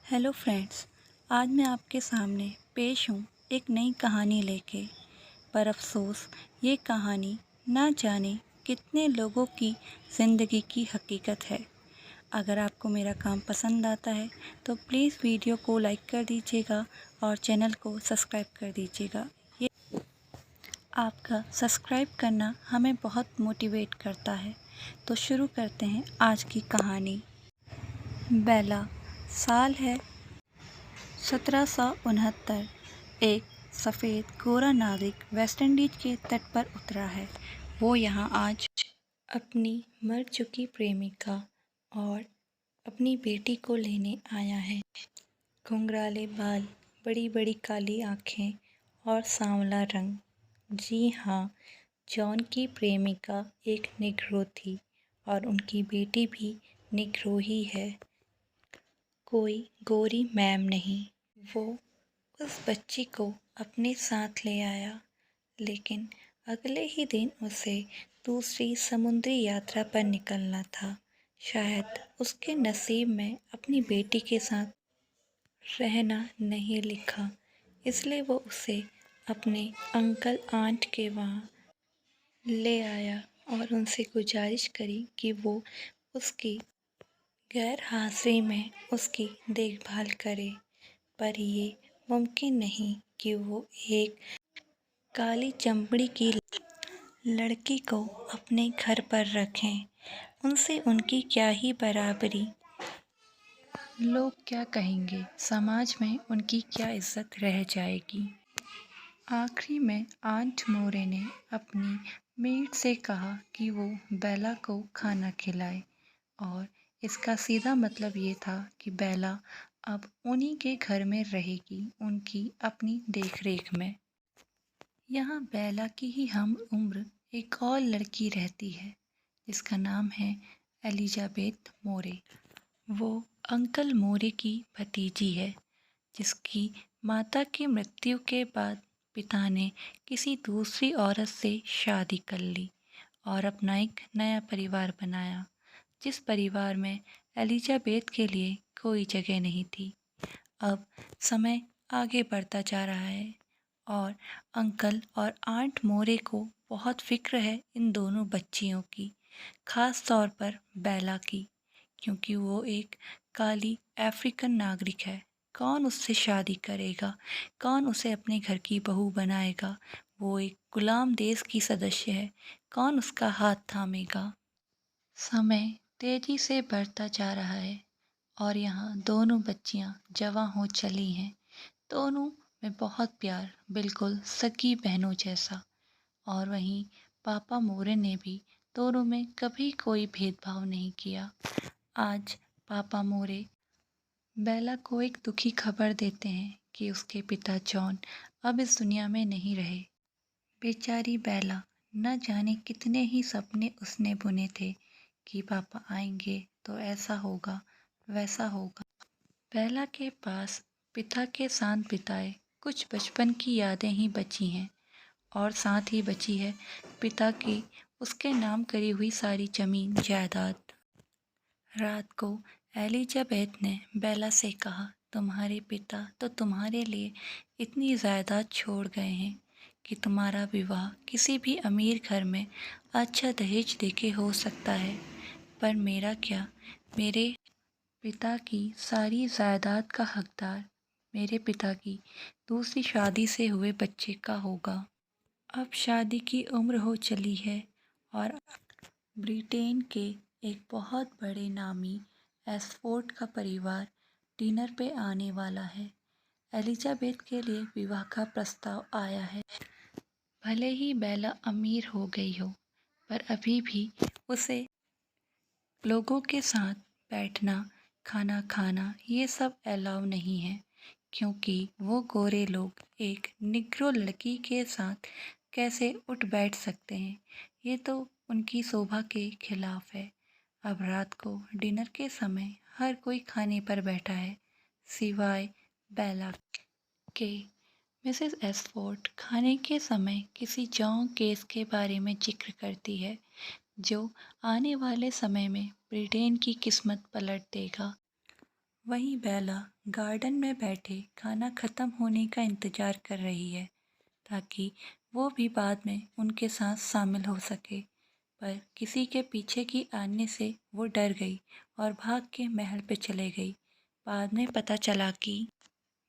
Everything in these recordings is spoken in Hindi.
हेलो फ्रेंड्स, आज मैं आपके सामने पेश हूँ एक नई कहानी लेके। पर अफसोस ये कहानी ना जाने कितने लोगों की ज़िंदगी की हकीकत है। अगर आपको मेरा काम पसंद आता है तो प्लीज़ वीडियो को लाइक कर दीजिएगा और चैनल को सब्सक्राइब कर दीजिएगा। ये आपका सब्सक्राइब करना हमें बहुत मोटिवेट करता है। तो शुरू करते हैं आज की कहानी। बेला। साल है 1769। एक सफ़ेद गोरा नाविक वेस्ट इंडीज के तट पर उतरा है। वो यहाँ आज अपनी मर चुकी प्रेमिका और अपनी बेटी को लेने आया है। घुंघराले बाल, बड़ी बड़ी काली आँखें और सांवला रंग। जी हाँ, जॉन की प्रेमिका एक निग्रो थी और उनकी बेटी भी निग्रो ही है, कोई गोरी मैम नहीं। वो उस बच्ची को अपने साथ ले आया, लेकिन अगले ही दिन उसे दूसरी समुद्री यात्रा पर निकलना था। शायद उसके नसीब में अपनी बेटी के साथ रहना नहीं लिखा, इसलिए वो उसे अपने अंकल आंट के वहाँ ले आया और उनसे गुजारिश करी कि वो उसकी गैर हाज़िरी में उसकी देखभाल करे। पर ये मुमकिन नहीं कि वो एक काली चमड़ी की लड़की को अपने घर पर रखें। उनसे उनकी क्या ही बराबरी। लोग क्या कहेंगे, समाज में उनकी क्या इज्जत रह जाएगी। आखिरी में आंट मोरे ने अपनी मेड से कहा कि वो बेला को खाना खिलाए, और इसका सीधा मतलब ये था कि बेला अब उन्हीं के घर में रहेगी, उनकी अपनी देखरेख में। यहाँ बेला की ही हम उम्र एक और लड़की रहती है, जिसका नाम है एलिजाबेथ मोरे। वो अंकल मोरे की भतीजी है, जिसकी माता की मृत्यु के बाद पिता ने किसी दूसरी औरत से शादी कर ली और अपना एक नया परिवार बनाया, जिस परिवार में एलिजाबेथ के लिए कोई जगह नहीं थी। अब समय आगे बढ़ता जा रहा है और अंकल और आंट मोरे को बहुत फिक्र है इन दोनों बच्चियों की, ख़ास तौर पर बेला की, क्योंकि वो एक काली अफ्रीकन नागरिक है। कौन उससे शादी करेगा, कौन उसे अपने घर की बहू बनाएगा। वो एक गुलाम देश की सदस्य है, कौन उसका हाथ थामेगा। समय तेजी से बढ़ता जा रहा है और यहाँ दोनों बच्चियाँ जवां हो चली हैं। दोनों में बहुत प्यार, बिल्कुल सगी बहनों जैसा। और वहीं पापा मोरे ने भी दोनों में कभी कोई भेदभाव नहीं किया। आज पापा मोरे बेला को एक दुखी खबर देते हैं कि उसके पिता जॉन अब इस दुनिया में नहीं रहे। बेचारी बेला, न जाने कितने ही सपने उसने बुने थे कि पापा आएंगे तो ऐसा होगा, वैसा होगा। बेला के पास पिता के साथ बिताए कुछ बचपन की यादें ही बची हैं, और साथ ही बची है पिता की उसके नाम करी हुई सारी ज़मीन जायदाद। रात को एलिजाबेथ ने बेला से कहा, तुम्हारे पिता तो तुम्हारे लिए इतनी जायदाद छोड़ गए हैं कि तुम्हारा विवाह किसी भी अमीर घर में अच्छा दहेज देके हो सकता है, पर मेरा क्या। मेरे पिता की सारी जायदाद का हकदार मेरे पिता की दूसरी शादी से हुए बच्चे का होगा। अब शादी की उम्र हो चली है और ब्रिटेन के एक बहुत बड़े नामी एस्फोर्ड का परिवार डिनर पे आने वाला है। एलिजाबेथ के लिए विवाह का प्रस्ताव आया है। भले ही बेला अमीर हो गई हो, पर अभी भी उसे लोगों के साथ बैठना, खाना खाना ये सब अलाउ नहीं है, क्योंकि वो गोरे लोग एक निग्रो लड़की के साथ कैसे उठ बैठ सकते हैं। ये तो उनकी शोभा के खिलाफ है। अब रात को डिनर के समय हर कोई खाने पर बैठा है, सिवाय बेला के। मिसेस एस्फोर्ड खाने के समय किसी जॉन केस के बारे में जिक्र करती है, जो आने वाले समय में ब्रिटेन की किस्मत पलट देगा। वहीं बेला गार्डन में बैठे खाना ख़त्म होने का इंतज़ार कर रही है ताकि वो भी बाद में उनके साथ शामिल हो सके। पर किसी के पीछे की आने से वो डर गई और भाग के महल पे चले गई। बाद में पता चला कि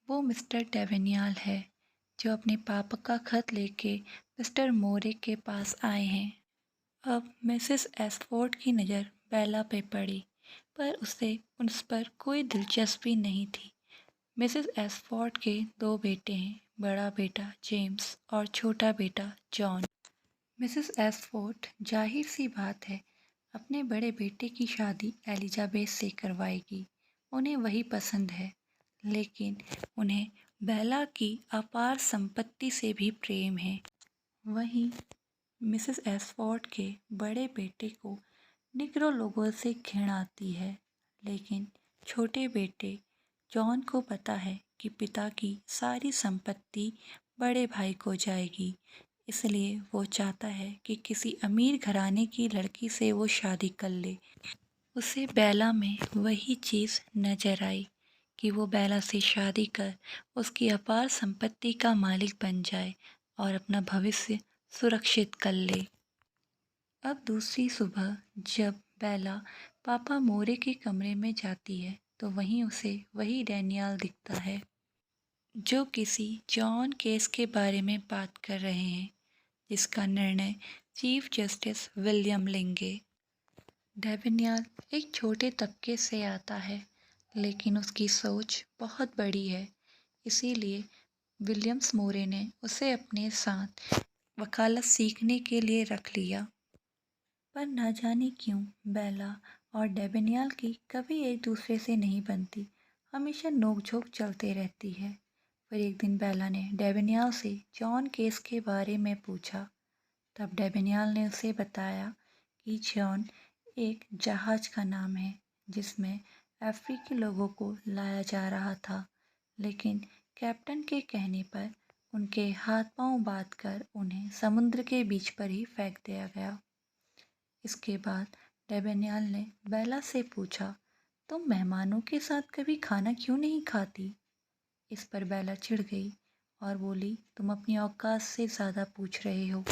वो मिस्टर डेवेनियल है जो अपने पापा का खत लेके मिस्टर मोरे के पास आए हैं। अब मिसेस एस्फोर्ड की नज़र बेला पे पड़ी, पर उसे उस पर कोई दिलचस्पी नहीं थी। मिसेस एस्फोर्ड के दो बेटे हैं, बड़ा बेटा जेम्स और छोटा बेटा जॉन। मिसेस एस्फोर्ड जाहिर सी बात है अपने बड़े बेटे की शादी एलिजाबेथ से करवाएगी। उन्हें वही पसंद है, लेकिन उन्हें बेला की अपार संपत्ति से भी प्रेम है। वहीं मिसेस एस्फोर्ड के बड़े बेटे को निग्रो लोगों से घृणा आती है, लेकिन छोटे बेटे जॉन को पता है कि पिता की सारी संपत्ति बड़े भाई को जाएगी, इसलिए वो चाहता है कि किसी अमीर घराने की लड़की से वो शादी कर ले। उसे बेला में वही चीज़ नजर आई कि वो बेला से शादी कर उसकी अपार संपत्ति का मालिक बन जाए और अपना भविष्य सुरक्षित कर ले। अब दूसरी सुबह जब बेला पापा मोरे के कमरे में जाती है तो वहीं उसे वही डैनियल दिखता है जो किसी जॉन केस के बारे में बात कर रहे हैं जिसका निर्णय चीफ जस्टिस विलियम लेंगे। डैनियल एक छोटे तबके से आता है, लेकिन उसकी सोच बहुत बड़ी है, इसीलिए विलियम्स मोरे ने उसे अपने साथ वकालत सीखने के लिए रख लिया। पर ना जाने क्यों बेला और डैनियल की कभी एक दूसरे से नहीं बनती, हमेशा नोक-झोंक चलते रहती है। फिर एक दिन बेला ने डैनियल से जॉन केस के बारे में पूछा। तब डैनियल ने उसे बताया कि जॉन एक जहाज का नाम है जिसमें अफ्रीकी लोगों को लाया जा रहा था, लेकिन कैप्टन के कहने पर उनके हाथ पांव बांधकर उन्हें समुद्र के बीच पर ही फेंक दिया गया। इसके बाद डैनियल ने बेला से पूछा, तुम मेहमानों के साथ कभी खाना क्यों नहीं खाती? इस पर बेला चिढ़ गई और बोली, तुम अपनी औकात से ज़्यादा पूछ रहे हो।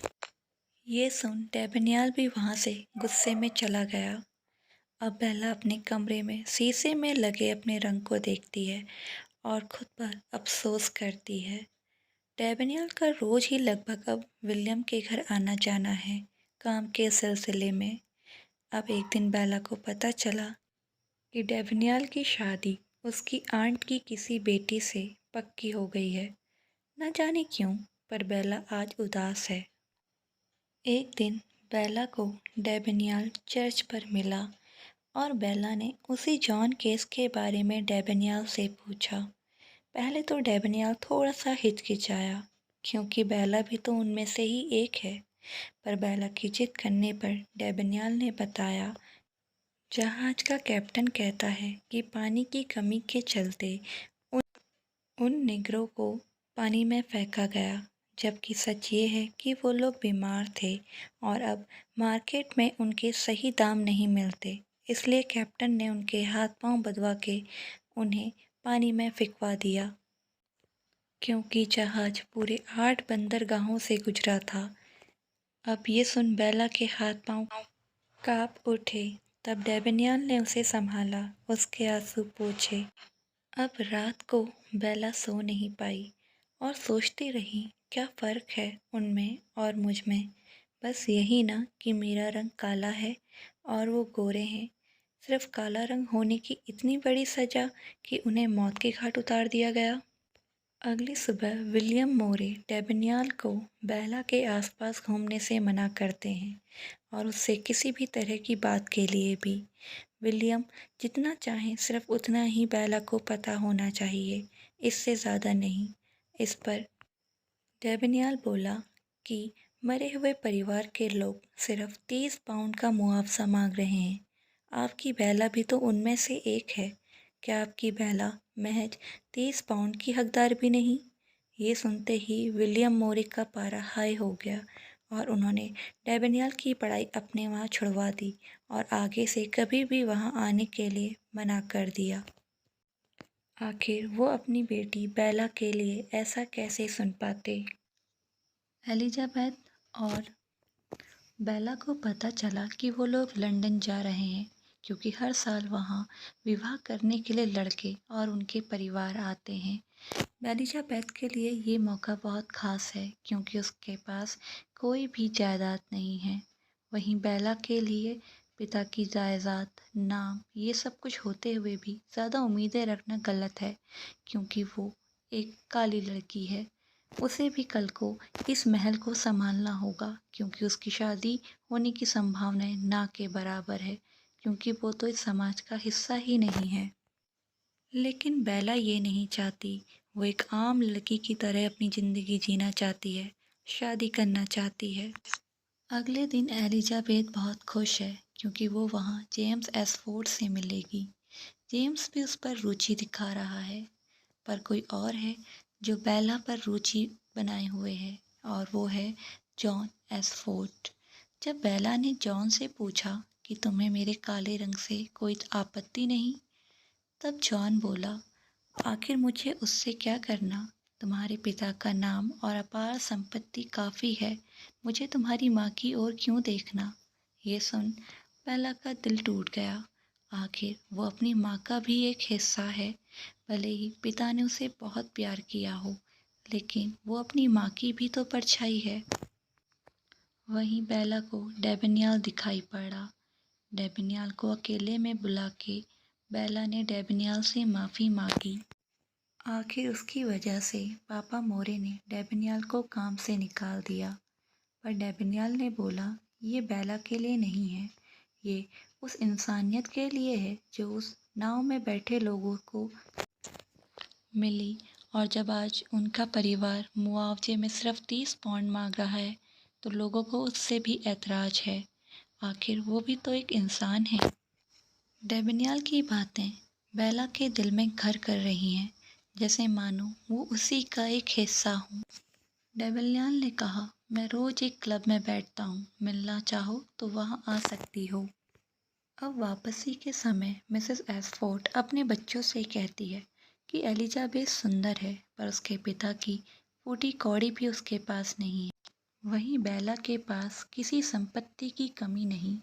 ये सुन डैनियल भी वहाँ से गुस्से में चला गया। अब बेला अपने कमरे में शीशे में लगे अपने रंग को देखती है और खुद पर अफसोस करती है। डैनियल का रोज़ ही लगभग अब विलियम के घर आना जाना है काम के सिलसिले में। अब एक दिन बेला को पता चला कि डैनियल की शादी उसकी आंट की किसी बेटी से पक्की हो गई है। न जाने क्यों, पर बेला आज उदास है। एक दिन बेला को डैनियल चर्च पर मिला और बेला ने उसी जॉन केस के बारे में डैनियल से पूछा। पहले तो डैनियल थोड़ा सा हिचकिचाया क्योंकि बेला भी तो उनमें से ही एक है, पर बेला की जिद करने पर डैनियल ने बताया, जहाज का कैप्टन कहता है कि पानी की कमी के चलते उन निगरों को पानी में फेंका गया, जबकि सच ये है कि वो लोग बीमार थे और अब मार्केट में उनके सही दाम नहीं मिलते, इसलिए कैप्टन ने उनके हाथ पांव बंधवा के उन्हें पानी में फेंकवा दिया। क्योंकि जहाज पूरे 8 बंदरगाहों से गुजरा था। अब ये सुन बेला के हाथ पांव कांप उठे। तब डैनियल ने उसे संभाला, उसके आंसू पोंछे। अब रात को बेला सो नहीं पाई और सोचती रही, क्या फ़र्क है उनमें और मुझ में। बस यही ना कि मेरा रंग काला है और वो गोरे हैं। सिर्फ काला रंग होने की इतनी बड़ी सज़ा कि उन्हें मौत के घाट उतार दिया गया। अगली सुबह विलियम मोरे डैनियल को बेला के आसपास घूमने से मना करते हैं और उससे किसी भी तरह की बात के लिए भी। विलियम जितना चाहे सिर्फ उतना ही बेला को पता होना चाहिए, इससे ज़्यादा नहीं। इस पर डैनियल बोला कि मरे हुए परिवार के लोग सिर्फ 30 पाउंड का मुआवजा मांग रहे हैं। आपकी बेला भी तो उनमें से एक है। क्या आपकी बेला महज 30 पाउंड की हकदार भी नहीं? ये सुनते ही विलियम मोरे का पारा हाई हो गया और उन्होंने डैनियल की पढ़ाई अपने वहाँ छुड़वा दी और आगे से कभी भी वहाँ आने के लिए मना कर दिया। आखिर वो अपनी बेटी बेला के लिए ऐसा कैसे सुन पाते। एलिजाबेथ और बेला को पता चला कि वो लोग लंदन जा रहे हैं क्योंकि हर साल वहाँ विवाह करने के लिए लड़के और उनके परिवार आते हैं। एलिजाबेथ के लिए ये मौका बहुत ख़ास है क्योंकि उसके पास कोई भी जायदाद नहीं है। वहीं बेला के लिए पिता की जायदाद, नाम, ये सब कुछ होते हुए भी ज़्यादा उम्मीदें रखना गलत है क्योंकि वो एक काली लड़की है। उसे भी कल को इस महल को संभालना होगा क्योंकि उसकी शादी होने की संभावनाएं ना के बराबर है क्योंकि वो तो इस समाज का हिस्सा ही नहीं है। लेकिन बेला ये नहीं चाहती। वो एक आम लड़की की तरह अपनी ज़िंदगी जीना चाहती है, शादी करना चाहती है। अगले दिन एलिजाबेथ बहुत खुश है क्योंकि वो वहाँ जेम्स एसफोर्ड से मिलेगी। जेम्स भी उस पर रुचि दिखा रहा है, पर कोई और है जो बेला पर रुचि बनाए हुए है और वो है जॉन एसफोर्ड। जब बेला ने जॉन से पूछा कि तुम्हें मेरे काले रंग से कोई आपत्ति नहीं, तब जॉन बोला, आखिर मुझे उससे क्या करना। तुम्हारे पिता का नाम और अपार संपत्ति काफ़ी है, मुझे तुम्हारी माँ की ओर क्यों देखना। ये सुन बेला का दिल टूट गया। आखिर वो अपनी माँ का भी एक हिस्सा है। भले ही पिता ने उसे बहुत प्यार किया हो, लेकिन वो अपनी माँ की भी तो परछाई है। वहीं बेला को डेबनियल दिखाई पड़ा। डेबनियल को अकेले में बुला के बेला ने डेबनियल से माफ़ी मांगी। आखिर उसकी वजह से पापा मोरे ने डेबनियल को काम से निकाल दिया, पर डेबनियल ने बोला ये बेला के लिए नहीं है, ये उस इंसानियत के लिए है जो उस नाव में बैठे लोगों को मिली। और जब आज उनका परिवार मुआवजे में सिर्फ 30 पाउंड मांग रहा है तो लोगों को उससे भी ऐतराज़ है। आखिर वो भी तो एक इंसान है। डेबनियल की बातें बेला के दिल में घर कर रही हैं, जैसे मानो वो उसी का एक हिस्सा हूँ। डेबनियल ने कहा, मैं रोज़ एक क्लब में बैठता हूँ, मिलना चाहो तो वहाँ आ सकती हो। अब वापसी के समय मिसेस एसफोर्ड अपने बच्चों से कहती है कि एलिजाबेथ सुंदर है, पर उसके पिता की फूटी कौड़ी भी उसके पास नहीं है। वहीं बेला के पास किसी संपत्ति की कमी नहीं।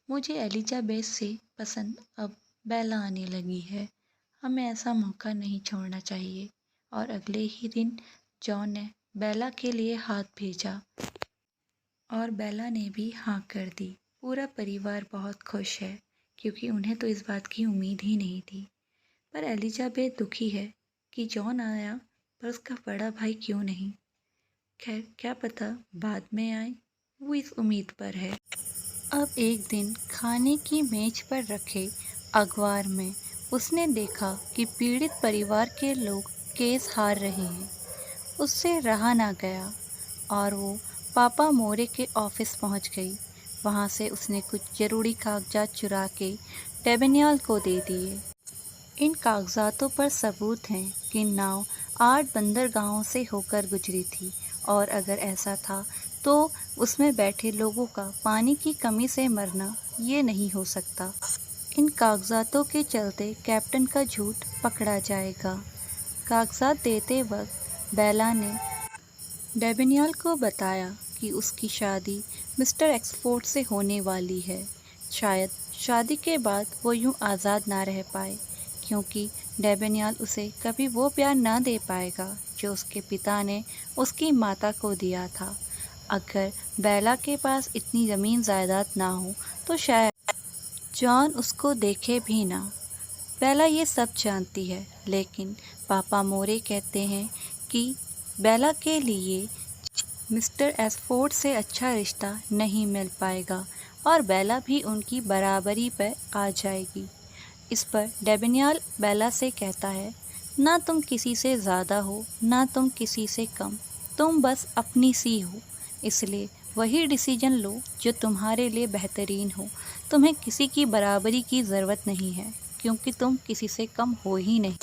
मुझे एलिजाबेथ से पसंद अब बेला आने लगी है। हमें ऐसा मौका नहीं छोड़ना चाहिए। और अगले ही दिन जॉन ने बेला के लिए हाथ भेजा और बेला ने भी हाँ कर दी। पूरा परिवार बहुत खुश है क्योंकि उन्हें तो इस बात की उम्मीद ही नहीं थी। पर एलिजाबेथ दुखी है कि जॉन आया पर उसका बड़ा भाई क्यों नहीं। खैर क्या पता बाद में आए, वो इस उम्मीद पर है। अब एक दिन खाने की मेज पर रखे अखबार में उसने देखा कि पीड़ित परिवार के लोग केस हार रहे हैं। उससे रहा ना गया और वो पापा मोरे के ऑफिस पहुंच गई। वहां से उसने कुछ ज़रूरी कागजात चुरा के डेबनियल को दे दिए। इन कागजातों पर सबूत हैं कि नाव 8 बंदरगाहों से होकर गुजरी थी और अगर ऐसा था तो उसमें बैठे लोगों का पानी की कमी से मरना ये नहीं हो सकता। इन कागजातों के चलते कैप्टन का झूठ पकड़ा जाएगा। कागजात देते वक्त बेला ने डेबनियल को बताया कि उसकी शादी मिस्टर एक्सफोर्ड से होने वाली है। शायद शादी के बाद वो यूं आज़ाद ना रह पाए क्योंकि डेबनियल उसे कभी वो प्यार ना दे पाएगा जो उसके पिता ने उसकी माता को दिया था। अगर बेला के पास इतनी ज़मीन जायदाद ना हो तो शायद जॉन उसको देखे भी ना। बेला ये सब जानती है, लेकिन पापा मोरे कहते हैं कि बेला के लिए मिस्टर एसफोर्ड से अच्छा रिश्ता नहीं मिल पाएगा और बेला भी उनकी बराबरी पर आ जाएगी। इस पर डेबनियल बेला से कहता है, ना तुम किसी से ज़्यादा हो ना तुम किसी से कम, तुम बस अपनी सी हो, इसलिए वही डिसीजन लो जो तुम्हारे लिए बेहतरीन हो। तुम्हें किसी की बराबरी की ज़रूरत नहीं है क्योंकि तुम किसी से कम हो ही नहीं।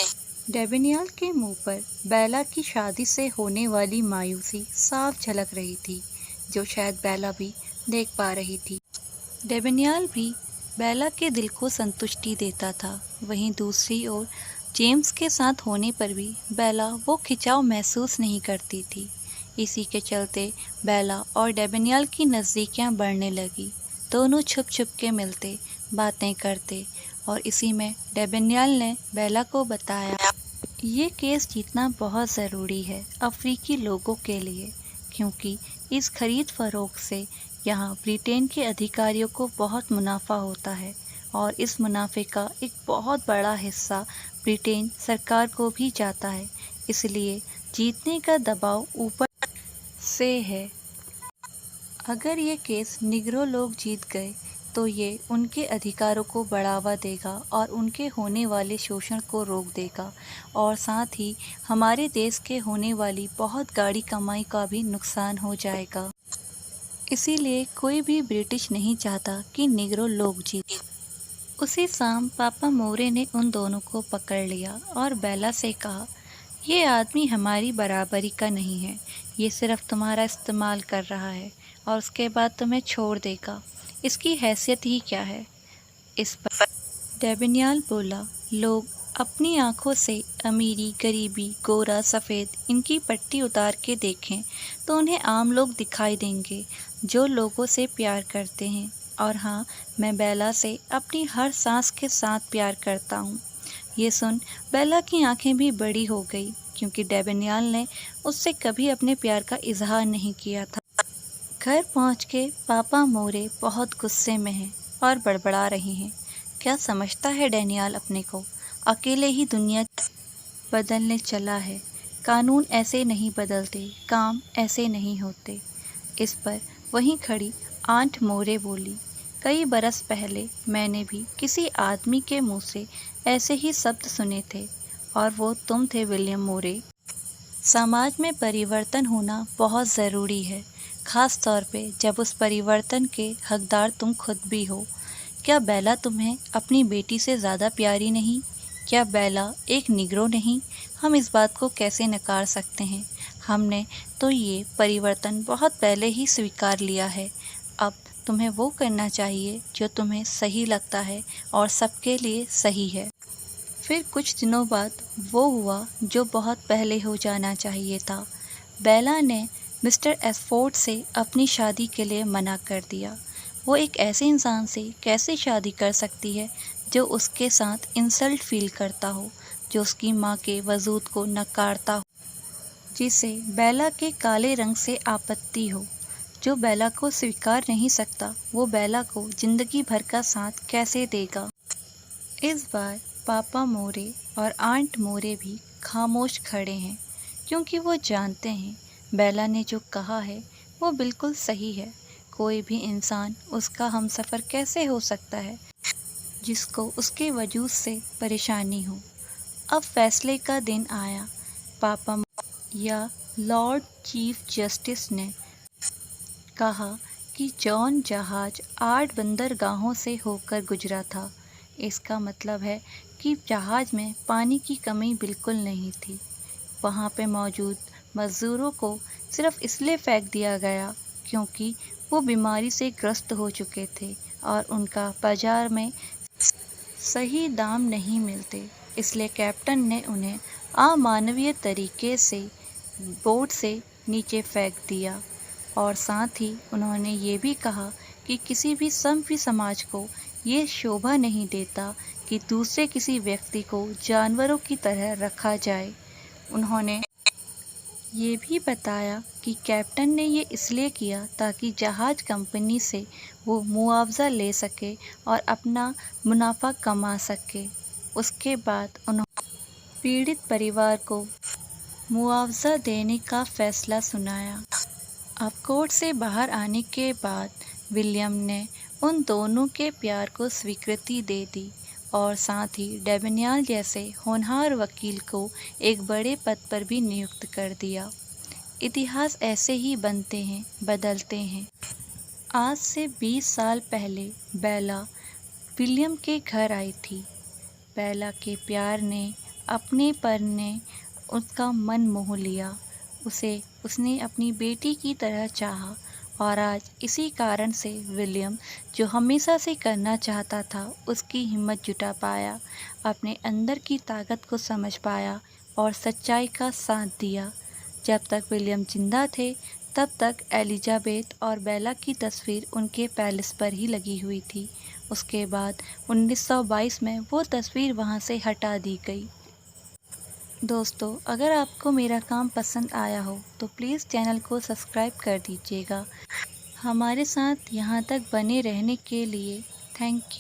डेबनियल के मुंह पर बेला की शादी से होने वाली मायूसी साफ झलक रही थी, जो शायद बेला भी देख पा रही थी। डेबनियल भी बेला के दिल को संतुष्टि देता था। वहीं दूसरी ओर जेम्स के साथ होने पर भी बेला वो खिंचाव महसूस नहीं करती थी। इसी के चलते बेला और डेबेनियल की नज़दीकियाँ बढ़ने लगी। दोनों छुप छुप के मिलते, बातें करते और इसी में डेबेनियल ने बेला को बताया ये केस जीतना बहुत ज़रूरी है अफ्रीकी लोगों के लिए, क्योंकि इस खरीद फरोख्त से यहाँ ब्रिटेन के अधिकारियों को बहुत मुनाफा होता है और इस मुनाफे का एक बहुत बड़ा हिस्सा ब्रिटेन सरकार को भी जाता है। इसलिए जीतने का दबाव ऊपर से है। अगर ये केस निग्रो लोग जीत गए तो ये उनके अधिकारों को बढ़ावा देगा और उनके होने वाले शोषण को रोक देगा और साथ ही हमारे देश के होने वाली बहुत गाढ़ी कमाई का भी नुकसान हो जाएगा। इसीलिए कोई भी ब्रिटिश नहीं चाहता कि निग्रो लोग जीतें। उसी शाम पापा मोरे ने उन दोनों को पकड़ लिया और बेला से कहा, ये आदमी हमारी बराबरी का नहीं है, ये सिर्फ तुम्हारा इस्तेमाल कर रहा है और उसके बाद तुम्हें छोड़ देगा। इसकी हैसियत ही क्या है? इस पर डेबेनियल बोला, लोग अपनी आंखों से अमीरी, गरीबी, गोरा, सफ़ेद इनकी पट्टी उतार के देखें तो उन्हें आम लोग दिखाई देंगे जो लोगों से प्यार करते हैं। और हाँ, मैं बेला से अपनी हर सांस के साथ प्यार करता हूँ। ये सुन बेला की आंखें भी बड़ी हो गई, क्योंकि डेबेनियल ने उससे कभी अपने प्यार का इजहार नहीं किया था। घर पहुँच के पापा मोरे बहुत गुस्से में हैं और बड़बड़ा रहे हैं। क्या समझता है डेनियल अपने को? अकेले ही दुनिया बदलने चला है। कानून ऐसे नहीं बदलते, काम ऐसे नहीं होते। इस पर वहीं खड़ी आंट मोरे बोली, कई बरस पहले मैंने भी किसी आदमी के मुंह से ऐसे ही शब्द सुने थे और वो तुम थे विलियम मोरे। समाज में परिवर्तन होना बहुत ज़रूरी है, ख़ास तौर पे जब उस परिवर्तन के हकदार तुम खुद भी हो। क्या बेला तुम्हें अपनी बेटी से ज़्यादा प्यारी नहीं? क्या बेला एक निग्रो नहीं? हम इस बात को कैसे नकार सकते हैं? हमने तो ये परिवर्तन बहुत पहले ही स्वीकार लिया है। अब तुम्हें वो करना चाहिए जो तुम्हें सही लगता है और सबके लिए सही है। फिर कुछ दिनों बाद वो हुआ जो बहुत पहले हो जाना चाहिए था। बेला ने मिस्टर एस्फोर्ड से अपनी शादी के लिए मना कर दिया। वो एक ऐसे इंसान से कैसे शादी कर सकती है जो उसके साथ इंसल्ट फील करता हो, जो उसकी माँ के वजूद को नकारता हो, जिसे बेला के काले रंग से आपत्ति हो, जो बेला को स्वीकार नहीं सकता, वो बेला को जिंदगी भर का साथ कैसे देगा? इस बार पापा मोरे और आंट मोरे भी खामोश खड़े हैं, क्योंकि वो जानते हैं बेला ने जो कहा है वो बिल्कुल सही है। कोई भी इंसान उसका हमसफ़र कैसे हो सकता है जिसको उसके वजूद से परेशानी हो। अब फैसले का दिन आया। पापा या लॉर्ड चीफ जस्टिस ने कहा कि जॉन जहाज 8 बंदरगाहों से होकर गुजरा था। इसका मतलब है कि जहाज में पानी की कमी बिल्कुल नहीं थी। वहाँ पे मौजूद मज़दूरों को सिर्फ इसलिए फेंक दिया गया क्योंकि वो बीमारी से ग्रस्त हो चुके थे और उनका बाज़ार में सही दाम नहीं मिलते। इसलिए कैप्टन ने उन्हें अमानवीय तरीके से बोट से नीचे फेंक दिया और साथ ही उन्होंने ये भी कहा कि किसी भी सभ्य समाज को ये शोभा नहीं देता कि दूसरे किसी व्यक्ति को जानवरों की तरह रखा जाए। उन्होंने ये भी बताया कि कैप्टन ने ये इसलिए किया ताकि जहाज कंपनी से वो मुआवजा ले सके और अपना मुनाफा कमा सके। उसके बाद उन्होंने पीड़ित परिवार को मुआवजा देने का फैसला सुनाया। अब कोर्ट से बाहर आने के बाद विलियम ने उन दोनों के प्यार को स्वीकृति दे दी और साथ ही डेबेनियल जैसे होनहार वकील को एक बड़े पद पर भी नियुक्त कर दिया। इतिहास ऐसे ही बनते हैं, बदलते हैं। आज से 20 साल पहले बेला विलियम के घर आई थी। बेला के प्यार ने, अपनेपन ने उसका मन मोह लिया। उसने अपनी बेटी की तरह चाहा और आज इसी कारण से विलियम, जो हमेशा से करना चाहता था, उसकी हिम्मत जुटा पाया, अपने अंदर की ताकत को समझ पाया और सच्चाई का साथ दिया। जब तक विलियम जिंदा थे, तब तक एलिजाबेथ और बेला की तस्वीर उनके पैलेस पर ही लगी हुई थी। उसके बाद 1922 में वो तस्वीर वहाँ से हटा दी गई। दोस्तों, अगर आपको मेरा काम पसंद आया हो तो प्लीज़ चैनल को सब्सक्राइब कर दीजिएगा। हमारे साथ यहाँ तक बने रहने के लिए थैंक यू।